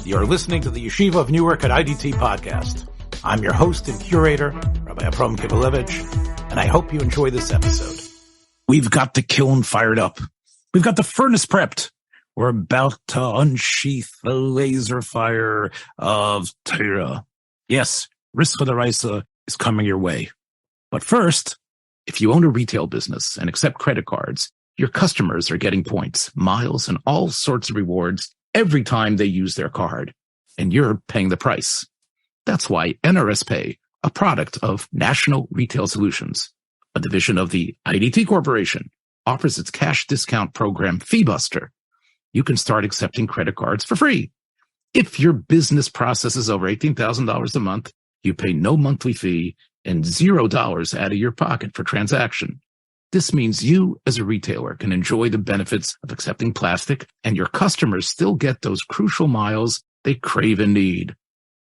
You're listening to the Yeshiva of Newark at IDT podcast. I'm your host and curator, Rabbi Kivelevitz, and I hope you enjoy this episode. We've got the kiln fired up. We've got the furnace prepped. We're about to unsheath the laser fire of Torah. Yes, Rischa is coming your way. But first, if you own a retail business and accept credit cards, your customers are getting points, miles, and all sorts of rewards every time they use their card, and you're paying the price. That's why NRS Pay, a product of National Retail Solutions, a division of the IDT Corporation, offers its cash discount program FeeBuster. You can start accepting credit cards for free. If your business processes over $18,000 a month, you pay no monthly fee and $0 out of your pocket for transaction. This means you, as a retailer, can enjoy the benefits of accepting plastic, and your customers still get those crucial miles they crave and need.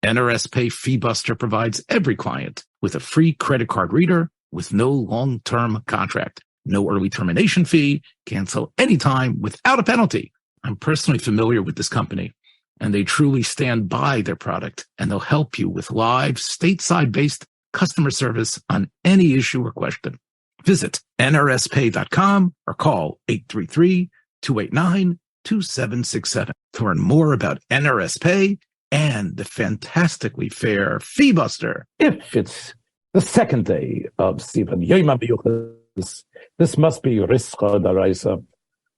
NRS Pay FeeBuster provides every client with a free credit card reader with no long-term contract, no early termination fee, cancel anytime without a penalty. I'm personally familiar with this company, and they truly stand by their product, and they'll help you with live, stateside-based customer service on any issue or question. Visit nrspay.com or call 833-289-2767 to learn more about NRS Pay and the fantastically fair FeeBuster. If it's the second day of Sivan Yom HaMiyuchas, this must be Rischa D'Oraisa.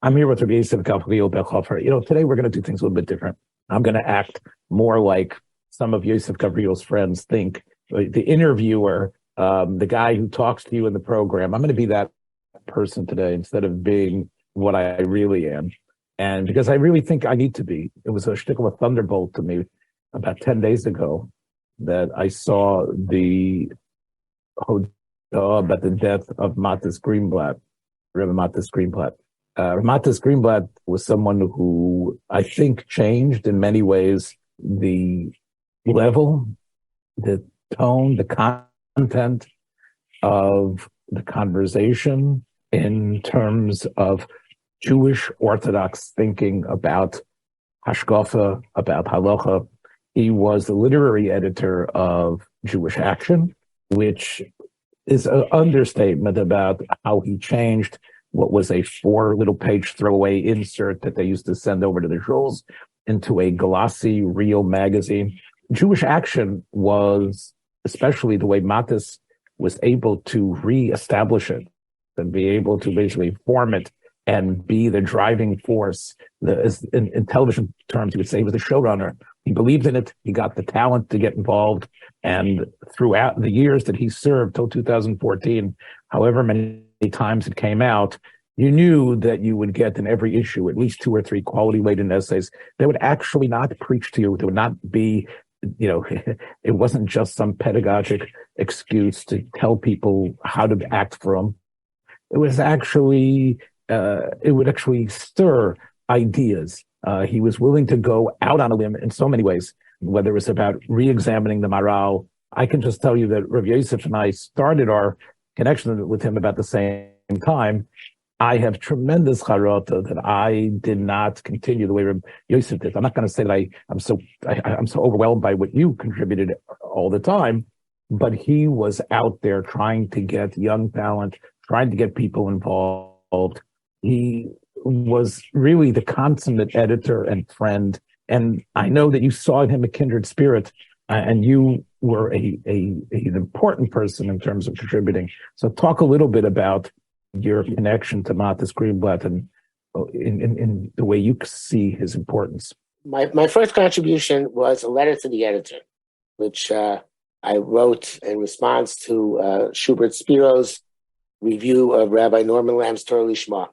I'm here with Rabbi Gavriel Bechofer. Today we're going to do things a little bit different. I'm going to act more like some of Yosef Gavriel's friends think. The interviewer, the guy who talks to you in the program, I'm going to be that person today instead of being what I really am. And because I really think I need to be. It was a shtickle of thunderbolt to me about 10 days ago that I saw the about the death of Matis Greenblatt, Rabbi Matis Greenblatt. Matis Greenblatt was someone who I think changed in many ways the level, the tone, the content of the conversation in terms of Jewish Orthodox thinking about hashkafa, about halacha. He was the literary editor of Jewish Action, which is an understatement about how he changed what was a 4-little-page throwaway insert that they used to send over to the shuls into a glossy, real magazine. Jewish Action was, especially the way Matis was able to reestablish it and be able to basically form it and be the driving force. In television terms, he would say he was the showrunner. He believed in it. He got the talent to get involved. And throughout the years that he served till 2014, however many times it came out, you knew that you would get in every issue at least 2 or 3 quality-laden essays that would actually not preach to you. There would not be, it wasn't just some pedagogic excuse to tell people how to act for them. It was actually, it would actually stir ideas. He was willing to go out on a limb in so many ways, whether it was about re-examining the Maral. I can just tell you that Rav Yosef and I started our connection with him about the same time. I have tremendous charata that I did not continue the way Rav Yosef did. I'm not going to say that I'm so overwhelmed by what you contributed all the time, but he was out there trying to get young talent, trying to get people involved. He was really the consummate editor and friend. And I know that you saw in him a kindred spirit, and you were an important person in terms of contributing. So talk a little bit about your connection to Matis Greenblatt and in the way you see his importance. My first contribution was a letter to the editor, which I wrote in response to Schubert Spiro's review of Rabbi Norman Lamb's Torah Lishma.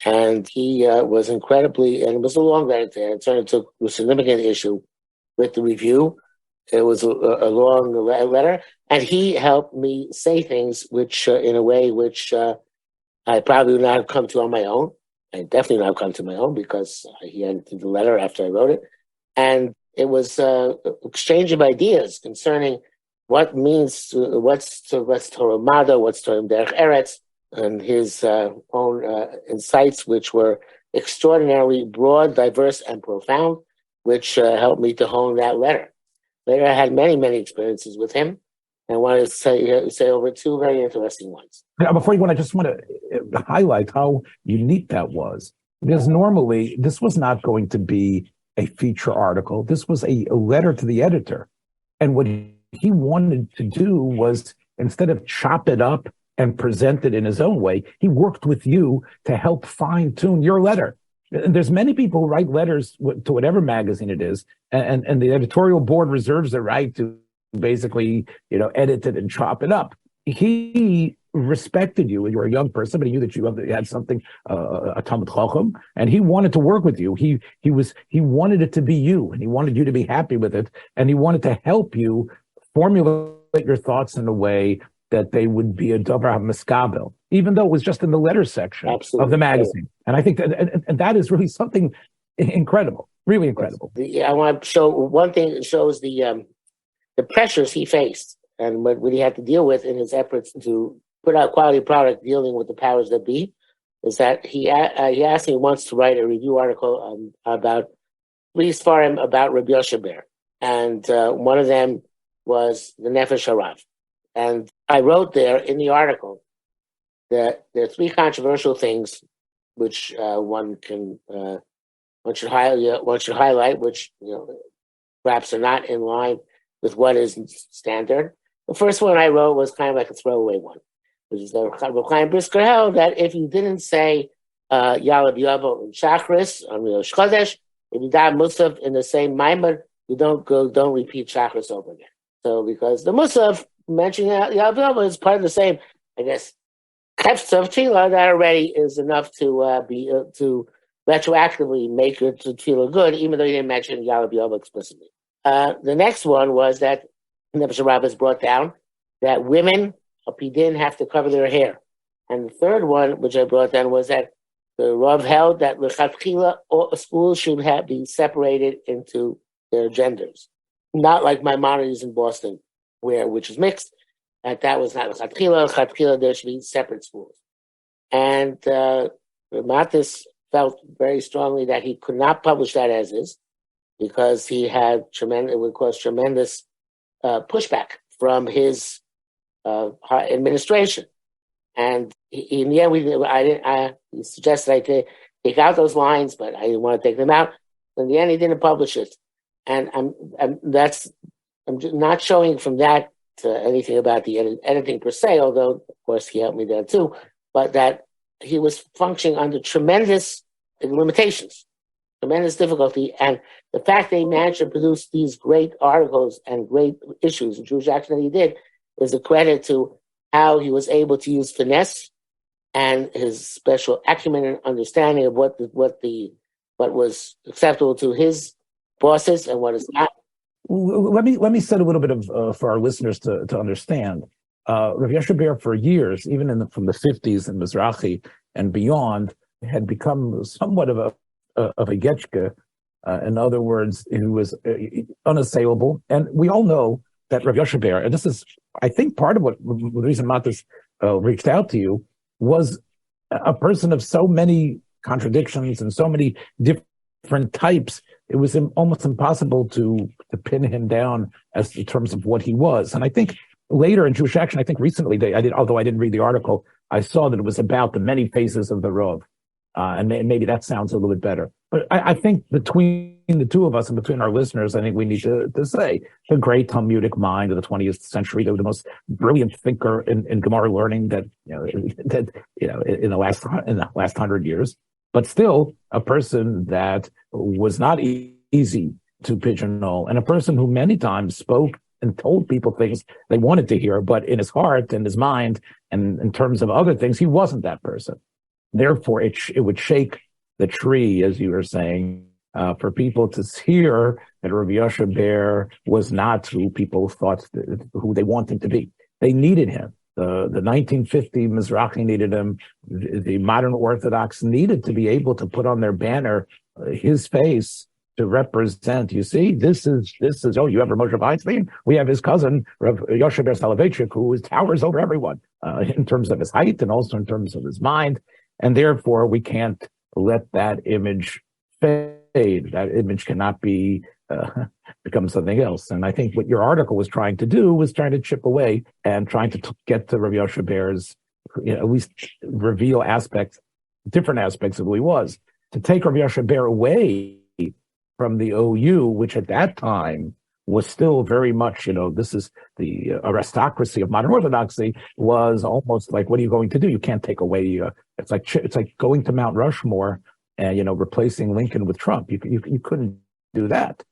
And he was incredibly, and it was a long letter, and it turned into a significant issue with the review. It was a long letter, and he helped me say things which, in a way which I probably would not have come to on my own. I definitely would not have come to my own because he edited the letter after I wrote it. And it was exchange of ideas concerning what means, what's Torah Mada, what's Torah Derech Eretz, and his own insights, which were extraordinarily broad, diverse, and profound. which helped me to hone that letter. Later, I had many, many experiences with him, and I wanted to say over two very interesting ones. Now, before you go, I just want to highlight how unique that was. Because normally, this was not going to be a feature article. This was a letter to the editor. And what he wanted to do was, instead of chop it up and present it in his own way, he worked with you to help fine-tune your letter. And there's many people who write letters to whatever magazine it is, and the editorial board reserves the right to basically, edit it and chop it up. He respected you. You were a young person, but he knew that you had something, a Talmud Chacham, and he wanted to work with you. He wanted it to be you, and he wanted you to be happy with it, and he wanted to help you formulate your thoughts in a way that they would be a Dover Miskabel, even though it was just in the letter section of the magazine. And I think and that is really something incredible, really incredible. I want to show one thing that shows the pressures he faced and what he had to deal with in his efforts to put out quality product dealing with the powers that be, is that he asked me once to write a review article about 3 Sfarim about Rabbi Yosher, and one of them was the Nefesh Harav. And I wrote there in the article that there are 3 controversial things which one should highlight, which perhaps are not in line with what is standard. The first one I wrote was kind of like a throwaway one, which is that Rabbi Chaim Brisker held that if you didn't say Yalav Yavo and Shachris on Rosh Chodesh, if you daven Musaf in the same Maimon, you don't repeat Shachris over again. So because the Musaf mentioning Yalav Yavo is part of the same, I guess, Hefts of Tefillah, that already is enough to retroactively make your Tefillah good, even though you didn't mention Yalav Yavo explicitly. The next one was that Nefesh Rabbis brought down that women of Pidin have to cover their hair. And the third one, which I brought down, was that the Rav held that l'chatchila schools should be separated into their genders, not like Maimonides in Boston, which is mixed. That was not l'chatchila. L'chatchila, there should be separate schools. And Matis felt very strongly that he could not publish that as is, because he had it would cause tremendous pushback from his administration. And in the end, he suggested I take out those lines, but I didn't want to take them out. In the end, he didn't publish it. And I'm not showing from that to anything about the editing per se, although, of course, he helped me there too, but that he was functioning under tremendous limitations, tremendous difficulty. And the fact that he managed to produce these great articles and great issues in Jewish Action that he did is a credit to how he was able to use finesse and his special acumen and understanding of what was acceptable to his bosses and what is not. Let me set a little bit of for our listeners to understand. Rabbi Yosher for years, even from the 50s in Mizrahi and beyond, had become somewhat of a getchke. In other words, he was unassailable. And we all know that Rabbi Yosher, and this is, I think, part of the reason Matis reached out to you, was a person of so many contradictions and so many different types. It was almost impossible to pin him down as in terms of what he was. And I think later in Jewish Action, I think recently, although I didn't read the article, I saw that it was about the many faces of the Rav. And maybe that sounds a little bit better. But I think between the two of us and between our listeners, I think we need to say the great Talmudic mind of the 20th century, the most brilliant thinker in Gemara learning that in the last 100 years, but still a person that was not easy to pigeonhole, and a person who many times spoke and told people things they wanted to hear, but in his heart and his mind and in terms of other things, he wasn't that person. Therefore, it would shake the tree, as you were saying, for people to hear that Rabbi Yosher was not who people thought, who they wanted to be. They needed him. The 1950 Mizrahi needed him. The modern Orthodox needed to be able to put on their banner his face to represent. You see, this is. Oh, you have Rav Moshe Weinstein. We have his cousin Rav Yosher Soloveitchik, who towers over everyone in terms of his height and also in terms of his mind. And therefore, we can't let that image fade. That image cannot be become something else. And I think what your article was trying to do was trying to chip away and trying to get to Rabbi Yoshe Bear's, at least reveal different aspects of who he was. To take Rabbi Yoshe Bear away from the OU, which at that time was still very much, this is the aristocracy of modern Orthodoxy, was almost like, what are you going to do? You can't take away. It's like going to Mount Rushmore and replacing Lincoln with Trump. You couldn't do that.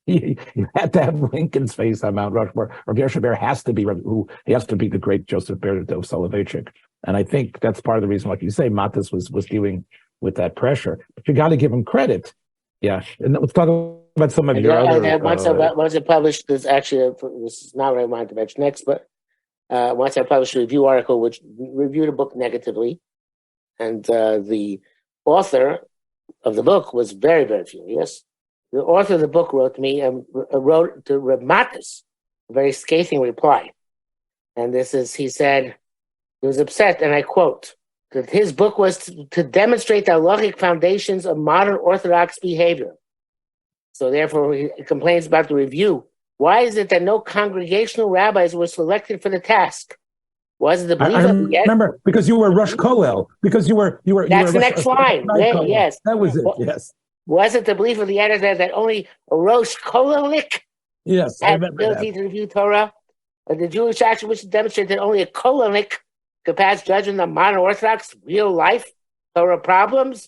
You had to have Lincoln's face on Mount Rushmore. Rabbi Yoshe Bear has to be the great Joseph Bear Soloveitchik. And I think that's part of the reason, like you say, Matis was dealing with that pressure. But you got to give him credit. Yeah, and let's talk about some of your other. Once it published, this is not what I wanted to mention next, but once I published a review article which reviewed a book negatively, and the author of the book was very, very furious. The author of the book wrote to me and wrote to Reb Matis a very scathing reply, and he said he was upset, and I quote, that his book was to demonstrate the halachic foundations of modern Orthodox behavior. So therefore, he complains about the review. Why is it that no congregational rabbis were selected for the task? Was it the belief of the... remember, because you were Rosh Kollel, because you were... That's the next line. Yes. That was it, yes. Was it the belief of the editor that only a Rosh Kollelik had the ability to review Torah? Or the Jewish action which demonstrated that only a Kollelik could pass judgment on modern Orthodox real life Torah problems?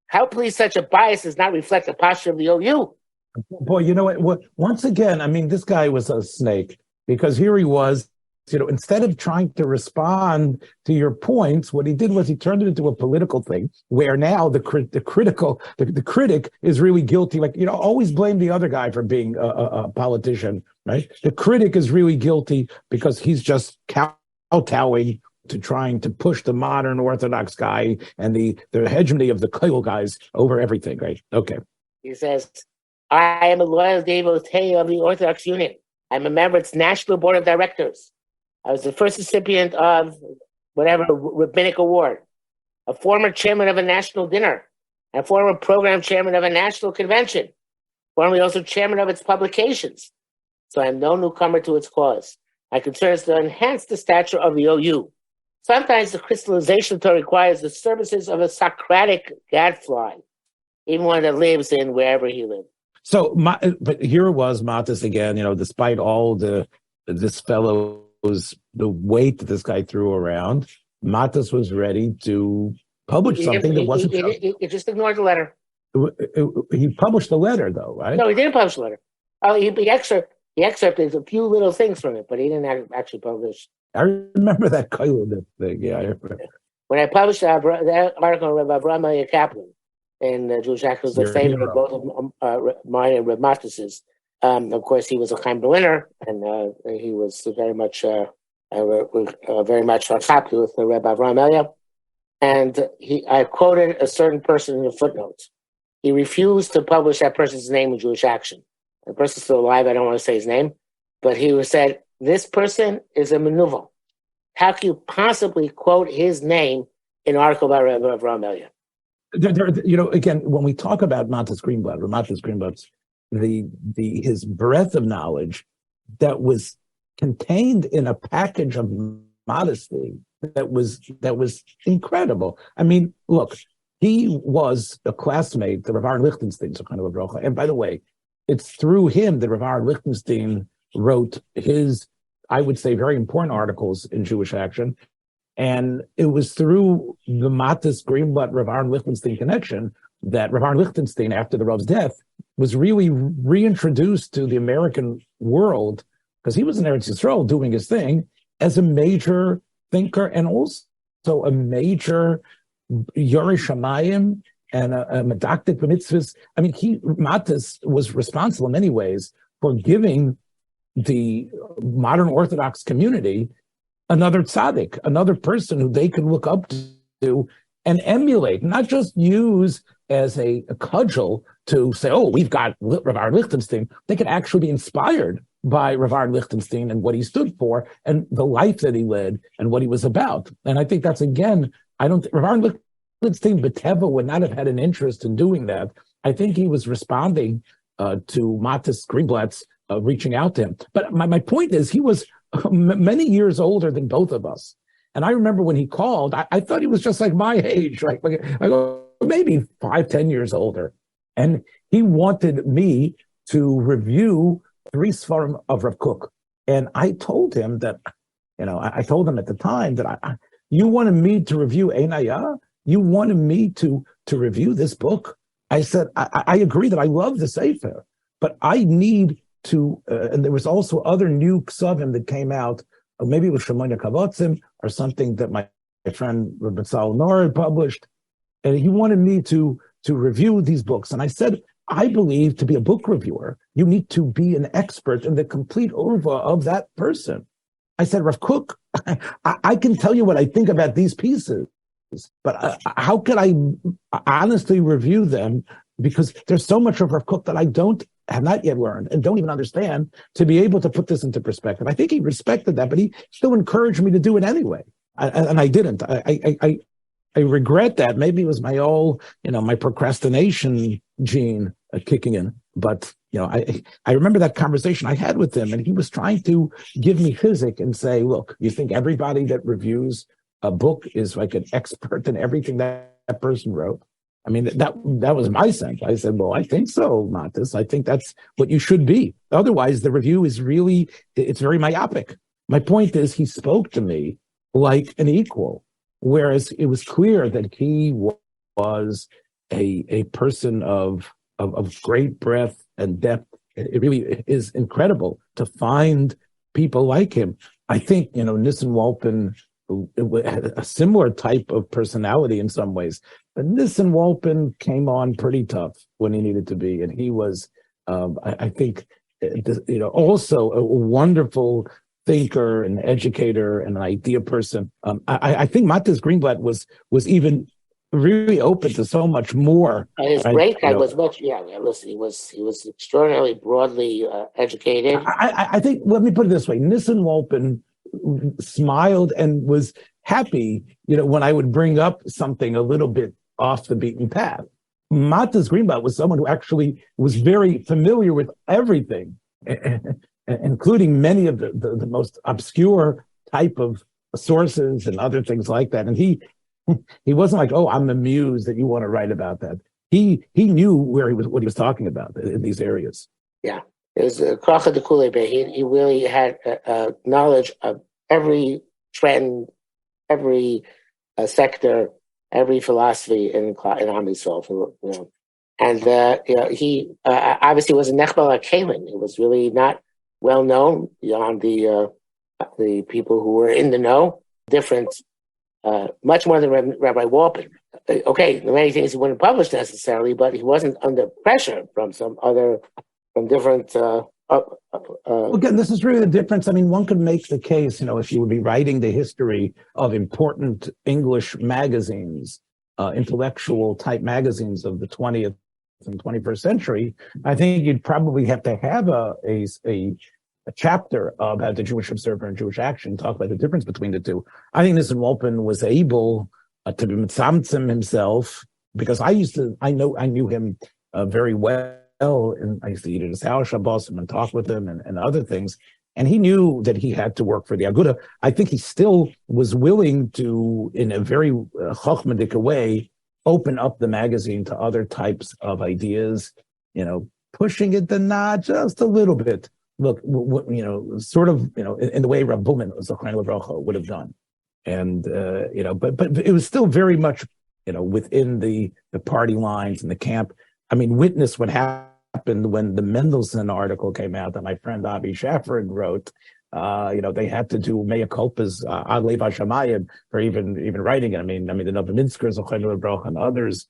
How please such a bias does not reflect the posture of the OU? Boy, you know what? Once again, I mean, this guy was a snake, because here he was, instead of trying to respond to your points, what he did was he turned it into a political thing, where now the critic is really guilty. Like, always blame the other guy for being a politician, right? The critic is really guilty because he's just kowtowing to trying to push the modern Orthodox guy and the hegemony of the Kollel guys over everything, right? Okay. He says, I am a loyal devotee of the Orthodox Union. I'm a member of its National Board of Directors. I was the first recipient of whatever rabbinic award, a former chairman of a national dinner, and former program chairman of a national convention, formerly also chairman of its publications. So I am no newcomer to its cause. My concern is to enhance the stature of the OU. Sometimes the crystallization of Torah requires the services of a Socratic gadfly, even one that lives in wherever he lived. So, but here it was, Matis again, despite all the weight that this guy threw around, Matis was ready to publish something that wasn't... He just ignored the letter. He published the letter, though, right? No, he didn't publish the letter. He excerpted a few little things from it, but he didn't actually publish. I remember that Kollel thing. Yeah, I remember. When I published that article on Rabbi Avramel Kaplan in Jewish Action, was a favorite of both of mine and Reb Matis's. Of course, he was a Chaim Berliner, and he was very much happy with the Rabbi Avramel. And I quoted a certain person in the footnotes. He refused to publish that person's name in Jewish Action. The person's still alive. I don't want to say his name, but he said, this person is a menuvel. How can you possibly quote his name in an article about Rabbi Avramel? Again, when we talk about Matis Greenblatt's, his breadth of knowledge that was contained in a package of modesty that was incredible. I mean, look, he was a classmate to Rav Aaron Lichtenstein, so kind of a brocha. And by the way, it's through him that Rav Aaron Lichtenstein wrote his, I would say, very important articles in Jewish Action. And it was through the Matis Greenblatt Rav Aaron Lichtenstein connection that Rav Aaron Lichtenstein, after the Rav's death, was really reintroduced to the American world, because he was in Eretz Yisrael doing his thing, as a major thinker and also a major Yoreh Shamayim and a medactic b'mitzvahs. I mean, Matis was responsible in many ways for giving the modern Orthodox community another tzaddik, another person who they could look up to and emulate, not just use as a cudgel to say, oh, we've got Rav Aaron Lichtenstein. They could actually be inspired by Rav Aaron Lichtenstein and what he stood for and the life that he led and what he was about. And I think that's, again, Rav Aaron Lichtenstein, B'teva would not have had an interest in doing that, I think he was responding to Matis Greenblatt's reaching out to him. But my point is, he was many years older than both of us. And I remember when he called, I thought he was just like my age, right? Like, I go, maybe 5-10 years older. And he wanted me to review 3 Sfarim of Rav Kook. And I told him that, I told him at the time that you wanted me to review Einayah? You wanted me to review this book? I said, I agree that I love the Sefer, but I need to, and there was also other new ksavim that came out, maybe it was Shemoneh Kavotzim or something that my friend Rabbi Zatzal had published, and he wanted me to review these books. And I said, I believe to be a book reviewer, you need to be an expert in the complete urva of that person. I said, Rav Kook, I can tell you what I think about these pieces, but how could I honestly review them? Because there's so much of Rav Kook that I have not yet learned and don't even understand to be able to put this into perspective. I think he respected that, but he still encouraged me to do it anyway. And I didn't. I regret that. Maybe it was my old, my procrastination gene kicking in. But, I remember that conversation I had with him, and he was trying to give me physics and say, look, you think everybody that reviews a book is like an expert in everything that person wrote? I mean, that was my sense. I said, well, I think so, Matis. I think that's what you should be. Otherwise, the review is it's very myopic. My point is, he spoke to me like an equal, whereas it was clear that he was a person of great breadth and depth. It really is incredible to find people like him. I think, Nissen Walpen had a similar type of personality in some ways. But Nissen Walpen came on pretty tough when he needed to be. And he was, I think, also a wonderful thinker and educator and an idea person. I think Matis Greenblatt was even really open to so much more. His great guy was much, he was extraordinarily broadly educated. I think, let me put it this way, Nissen Walpen smiled and was happy, when I would bring up something a little bit off the beaten path. Matis Greenblatt was someone who actually was very familiar with everything, including many of the most obscure type of sources and other things like that. And he wasn't like, oh, I'm amused that you want to write about that. He knew what he was talking about in these areas. Yeah. It was Kracha de Kulebe. He really had knowledge of every trend, every sector, every philosophy in Am Yisrael. And he obviously was a Nechbal HaKelin. He was really not well known beyond the people who were in the know. Different, much more than Rabbi Walpen. Okay, there are many things he wouldn't publish necessarily, but he wasn't under pressure from different. Again, this is really the difference. I mean, one could make the case, if you would be writing the history of important English magazines, intellectual type magazines of the 20th and 21st century, I think you'd probably have to have a chapter about the Jewish Observer and Jewish Action, talk about the difference between the two. I think Nissen Walpen was able to be mitzamtzim himself, because I knew him very well. And I used to eat at his house, Shabbos, and talk with him and other things. And he knew that he had to work for the Aguda. I think he still was willing to, in a very chochmedic way, open up the magazine to other types of ideas, pushing it not just a little bit. Look, sort of, in the way Rav Buman would have done. And, but it was still very much, within the party lines and the camp. I mean, witness what happened when the Mendelssohn article came out that my friend Avi Shafford wrote. They had to do mea culpas ad lev hashamayim for even writing it. I mean the Novominskers and others.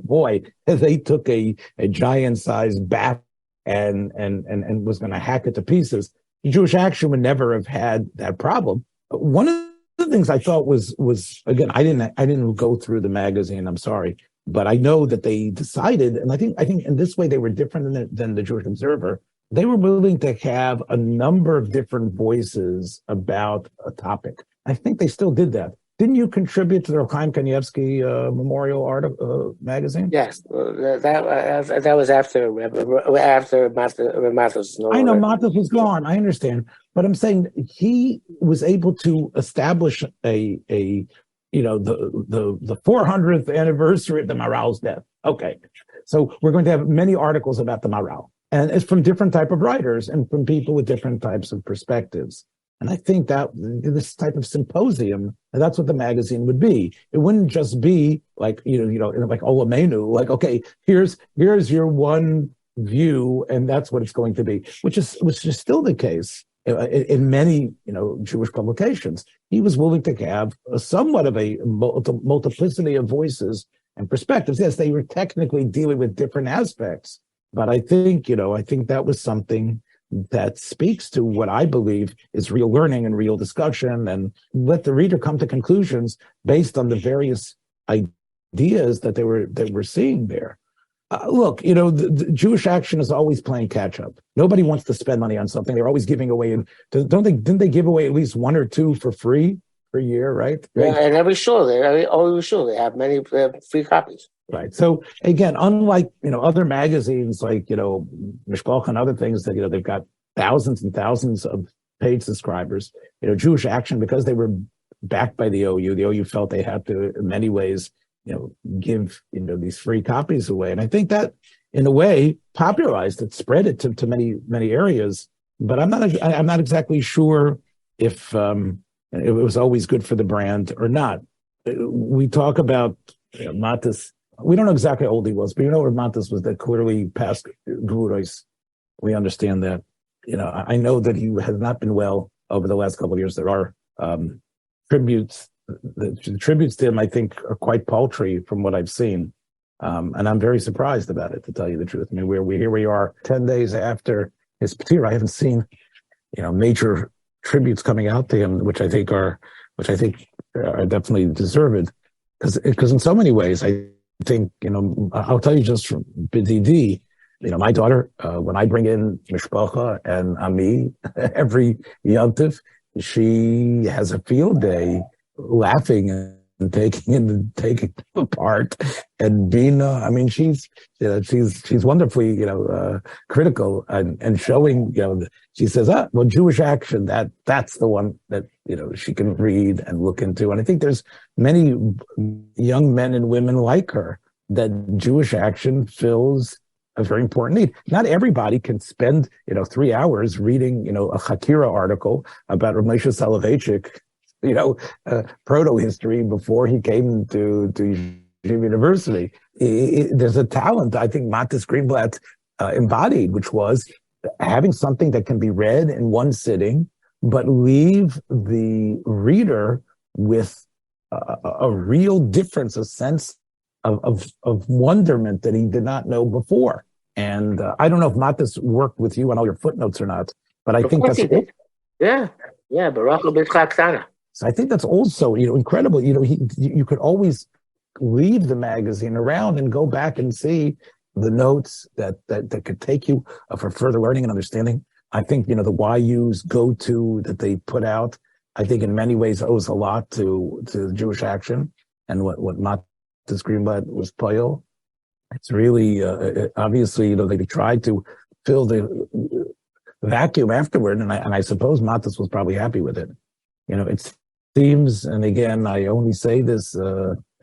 Boy, they took a giant-sized bat and was going to hack it to pieces. Jewish Action would never have had that problem. One of the things I thought was again, I didn't go through the magazine. I'm sorry. But I know that they decided, and I think in this way they were different than the Jewish Observer. They were willing to have a number of different voices about a topic. I think they still did that. Didn't you contribute to the Chaim Kanievsky Memorial magazine? Yes, that was after Matos. I know Matos was gone. I understand, but I'm saying he was able to establish the 400th anniversary of the Maral's death. Okay, so we're going to have many articles about the Maral, and it's from different type of writers and from people with different types of perspectives. And I think that this type of symposium, that's what the magazine would be. It wouldn't just be like, like Olamenu, like, okay, here's your one view, and that's what it's going to be, which is still the case in many, Jewish publications. He was willing to have somewhat of a multiplicity of voices and perspectives. Yes, they were technically dealing with different aspects, but I think that was something that speaks to what I believe is real learning and real discussion, and let the reader come to conclusions based on the various ideas that they were seeing there. Look, the Jewish Action is always playing catch up. Nobody wants to spend money on something. They're always giving away. Didn't they give away at least one or two for free per year, right? Yeah, and every show they have many free copies. Right. So again, unlike other magazines like Mishpach and other things that they've got thousands and thousands of paid subscribers. Jewish Action, because they were backed by the OU felt they had to in many ways give these free copies away, and I think that in a way popularized it, spread it to many areas. But I'm not exactly sure if it was always good for the brand or not. We talk about Matis. We don't know exactly how old he was, but where Matis was, that clearly past Gvuros. We understand that. I know that he has not been well over the last couple of years. There are tributes. The tributes to him, I think, are quite paltry from what I've seen. And I'm very surprised about it, to tell you the truth. I mean, here we are 10 days after his patir. I haven't seen, major tributes coming out to him, which I think are definitely deserved. Because in so many ways, I think, I'll tell you just from BDD, my daughter, when I bring in Mishpacha and Ami every Yontif, she has a field day laughing and taking apart. And Bina, I mean, she's wonderfully, critical and showing, she says, well, Jewish Action, that's the one that, she can read and look into. And I think there's many young men and women like her that Jewish Action fills a very important need. Not everybody can spend, 3 hours reading, a Hakira article about Ramesha Soloveitchik, proto-history before he came to Yeshiva University. There's a talent, I think, Matis Greenblatt embodied, which was having something that can be read in one sitting, but leave the reader with a real difference, a sense of wonderment that he did not know before. And I don't know if Matis worked with you on all your footnotes or not, but I think that's he did. Yeah, Baruch B'Chaktana. So I think that's also, incredible. You could always leave the magazine around and go back and see the notes that could take you for further learning and understanding. I think, the YU's go-to that they put out, I think in many ways owes a lot to Jewish Action and what Matis Greenblatt was poil. It's really, obviously, they tried to fill the vacuum afterward. And I suppose Matis was probably happy with it. It seems, and again, I only say this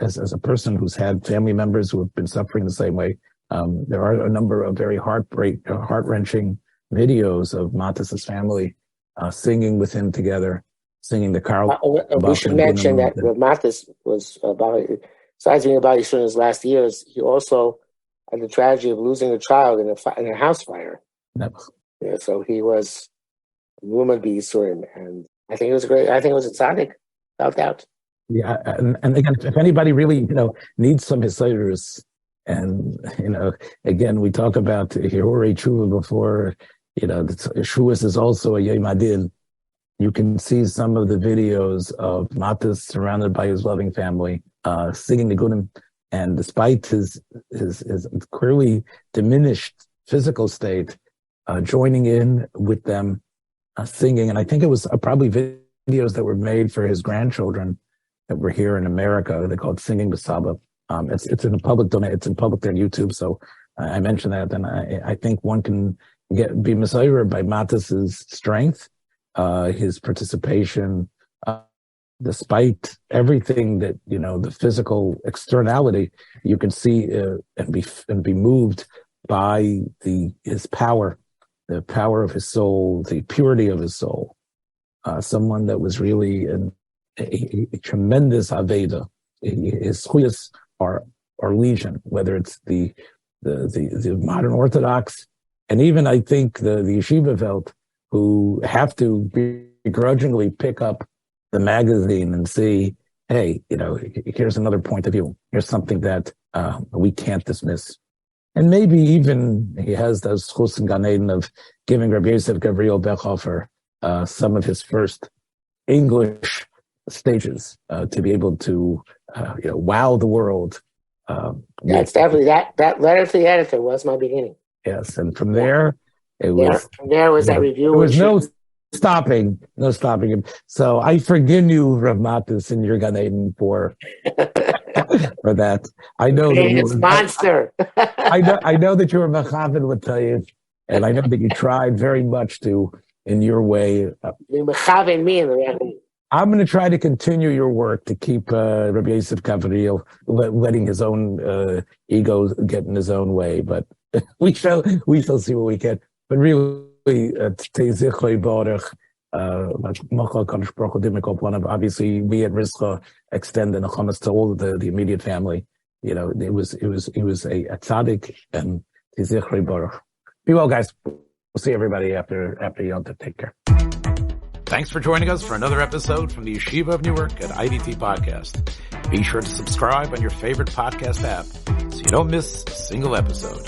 as a person who's had family members who have been suffering the same way. There are a number of very heart-wrenching videos of Matis's family singing with him together, singing the Karl. We should mention that Matis was, besides being about his last years, he also had the tragedy of losing a child in a house fire. Yep. Yeah, so he was a woman beast, and I think it was great. I think it was a tzaddik, without doubt. Yeah, and again, if anybody really, needs some hisayrus, and again, we talk about Hirurei Tshuva before. Shavuos is also a Yom Adin. You can see some of the videos of Matis surrounded by his loving family, singing the Gunim, and despite his clearly diminished physical state, joining in with them, singing. And I think it was probably videos that were made for his grandchildren we're here in America. They call it Singing with Saba. It's in a public domain. It's in public on YouTube. So I mentioned that, and I think one can be misled by Mattis's strength, his participation, despite everything that, the physical externality, you can see and be moved by his power, the power of his soul, the purity of his soul. Someone that was really a tremendous Aveda. His chuyas are legion, whether it's the modern Orthodox, and even I think the yeshiva Welt, who have to begrudgingly pick up the magazine and see, hey, here's another point of view. Here's something that we can't dismiss. And maybe even he has those chus and Gan Eden of giving Rabbi Gavriel Bechofer some of his first English stages to be able to wow the world. That's definitely that letter to the editor was my beginning. Yes, and from there it was. From there was that review. There was no stopping him. So I forgive you, Rav Mattis, and your Gan Eden for that. I know that you were monster. I know that you were mechaven with Tayyid, and I know that you tried very much to, in your way. You mechaven me in the right way. I'm going to try to continue your work to keep Rabbi Yosef Gavriel letting his own ego get in his own way, but we shall see what we can. But really, obviously, we at Rischa extend the nechamas to all of the immediate family. It was a tzaddik, and tizichrei baruch. Be well, guys. We'll see everybody after Yom Tov. Take care. Thanks for joining us for another episode from the Yeshiva of Newark at IDT Podcast. Be sure to subscribe on your favorite podcast app so you don't miss a single episode.